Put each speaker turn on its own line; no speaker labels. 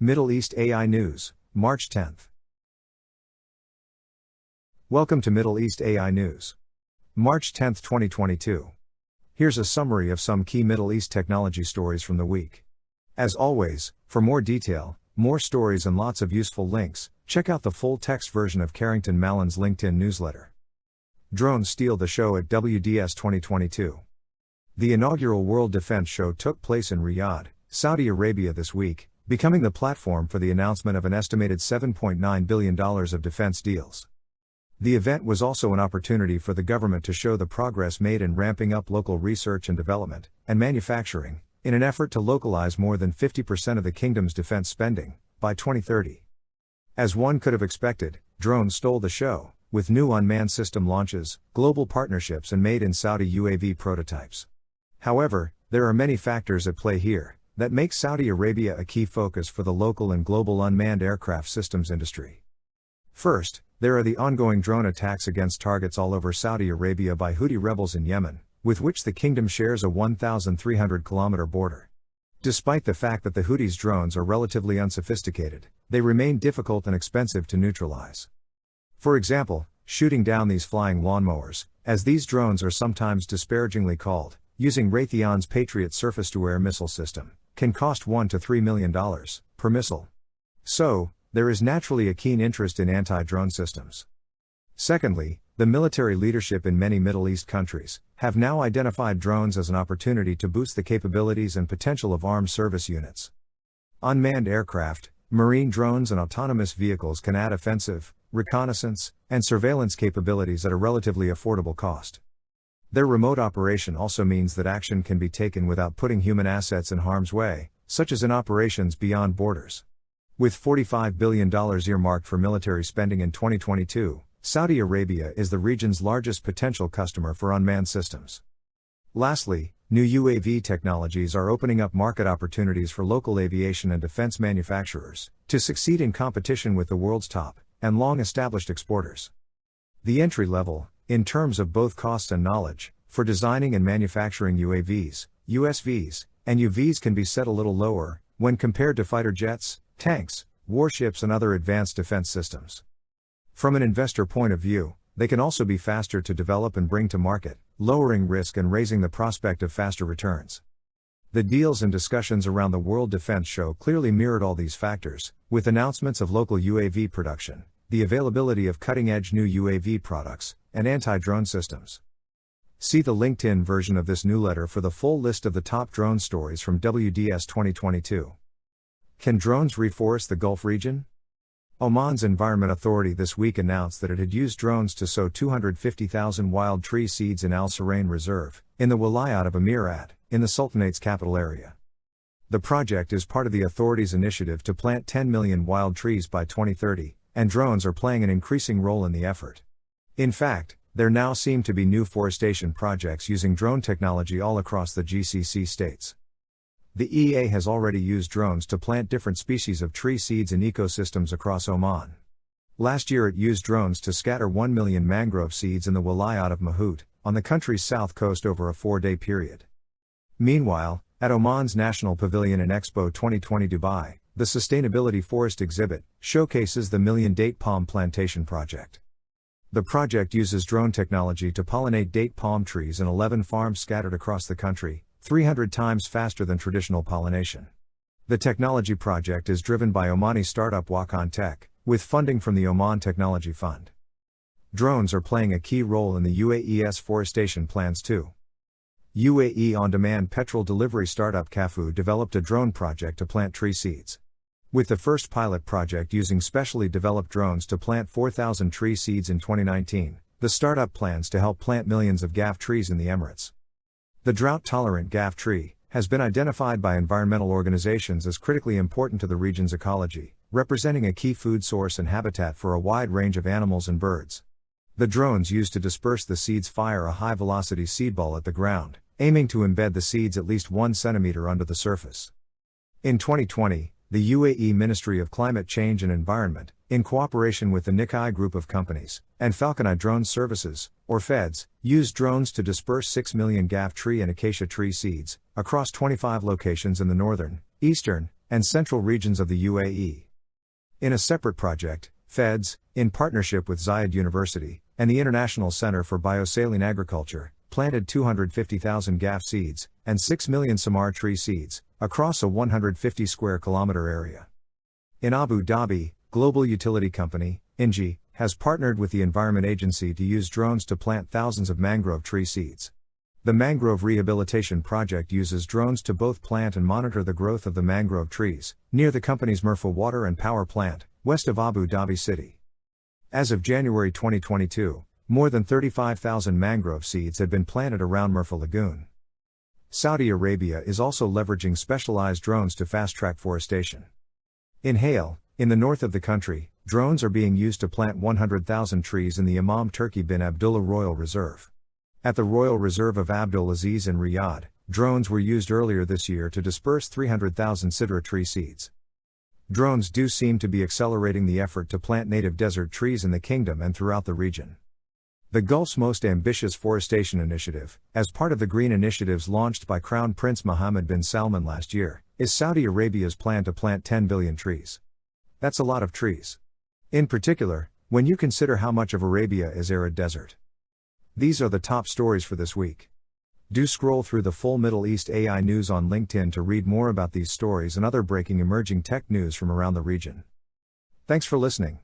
Middle East AI News, March 10. Welcome to Middle East AI News. March 10, 2022. Here's a summary of some key Middle East technology stories from the week. As always, for more detail, more stories and lots of useful links, check out the full text version of Carrington Malin's LinkedIn newsletter. Drones steal the show at WDS 2022. The inaugural World Defense Show took place in Riyadh, Saudi Arabia this week, becoming the platform for the announcement of an estimated $7.9 billion of defense deals. The event was also an opportunity for the government to show the progress made in ramping up local research and development, and manufacturing, in an effort to localize more than 50% of the kingdom's defense spending, by 2030. As one could have expected, drones stole the show, with new unmanned system launches, global partnerships and made-in-Saudi UAV prototypes. However, there are many factors at play here that make Saudi Arabia a key focus for the local and global unmanned aircraft systems industry. First, there are the ongoing drone attacks against targets all over Saudi Arabia by Houthi rebels in Yemen, with which the kingdom shares a 1,300-kilometer border. Despite the fact that the Houthis' drones are relatively unsophisticated, they remain difficult and expensive to neutralize. For example, shooting down these flying lawnmowers, as these drones are sometimes disparagingly called, using Raytheon's Patriot surface-to-air missile system, can cost $1 to $3 million per missile. So, there is naturally a keen interest in anti-drone systems. Secondly, the military leadership in many Middle East countries have now identified drones as an opportunity to boost the capabilities and potential of armed service units. Unmanned aircraft, marine drones and autonomous vehicles can add offensive, reconnaissance, and surveillance capabilities at a relatively affordable cost. Their remote operation also means that action can be taken without putting human assets in harm's way, such as in operations beyond borders. With $45 billion earmarked for military spending in 2022, Saudi Arabia is the region's largest potential customer for unmanned systems. Lastly, new UAV technologies are opening up market opportunities for local aviation and defense manufacturers to succeed in competition with the world's top and long-established exporters. The entry level, in terms of both cost and knowledge, for designing and manufacturing UAVs, USVs, and UVs can be set a little lower when compared to fighter jets, tanks, warships and other advanced defense systems. From an investor point of view, they can also be faster to develop and bring to market, lowering risk and raising the prospect of faster returns. The deals and discussions around the World Defense Show clearly mirrored all these factors, with announcements of local UAV production, the availability of cutting-edge new UAV products, and anti-drone systems. See the LinkedIn version of this newsletter for the full list of the top drone stories from WDS 2022. Can drones reforest the Gulf region? Oman's Environment Authority this week announced that it had used drones to sow 250,000 wild tree seeds in Al Surain Reserve, in the Wilayat of Amirat, in the Sultanate's capital area. The project is part of the authority's initiative to plant 10 million wild trees by 2030, and drones are playing an increasing role in the effort. In fact, there now seem to be new forestation projects using drone technology all across the GCC states. The EA has already used drones to plant different species of tree seeds in ecosystems across Oman. Last year it used drones to scatter 1 million mangrove seeds in the Wilayat of Mahut, on the country's south coast over a 4-day period. Meanwhile, at Oman's National Pavilion in Expo 2020 Dubai, the Sustainability Forest exhibit showcases the Million Date Palm Plantation project. The project uses drone technology to pollinate date palm trees in 11 farms scattered across the country, 300 times faster than traditional pollination. The technology project is driven by Omani startup Wakan Tech, with funding from the Oman Technology Fund. Drones are playing a key role in the UAE's forestation plans too. UAE on-demand petrol delivery startup Kafu developed a drone project to plant tree seeds. With the first pilot project using specially developed drones to plant 4,000 tree seeds in 2019, the startup plans to help plant millions of gaff trees in the Emirates. The drought-tolerant gaff tree has been identified by environmental organizations as critically important to the region's ecology, representing a key food source and habitat for a wide range of animals and birds. The drones used to disperse the seeds fire a high-velocity seed ball at the ground, aiming to embed the seeds at least 1 centimeter under the surface. In 2020, the UAE Ministry of Climate Change and Environment, in cooperation with the Nikkei Group of Companies, and Falconeye Drone Services, or FEDS, used drones to disperse 6 million gaff tree and acacia tree seeds, across 25 locations in the northern, eastern, and central regions of the UAE. In a separate project, Feds, in partnership with Zayed University and the International Center for Biosaline Agriculture, planted 250,000 GAF seeds and 6 million samar tree seeds across a 150 square kilometer area. In Abu Dhabi, global utility company, ENGIE, has partnered with the Environment Agency to use drones to plant thousands of mangrove tree seeds. The mangrove rehabilitation project uses drones to both plant and monitor the growth of the mangrove trees, near the company's Murfa water and power plant, west of Abu Dhabi city. As of January 2022, more than 35,000 mangrove seeds had been planted around Murfa Lagoon. Saudi Arabia is also leveraging specialized drones to fast-track forestation. In Hale, in the north of the country, drones are being used to plant 100,000 trees in the Imam Turki bin Abdullah Royal Reserve. At the Royal Reserve of Abdul Aziz in Riyadh, drones were used earlier this year to disperse 300,000 sidra tree seeds. Drones do seem to be accelerating the effort to plant native desert trees in the kingdom and throughout the region. The Gulf's most ambitious forestation initiative, as part of the green initiatives launched by Crown Prince Mohammed bin Salman last year, is Saudi Arabia's plan to plant 10 billion trees. That's a lot of trees. In particular, when you consider how much of Arabia is arid desert. These are the top stories for this week. Do scroll through the full Middle East AI news on LinkedIn to read more about these stories and other breaking emerging tech news from around the region. Thanks for listening.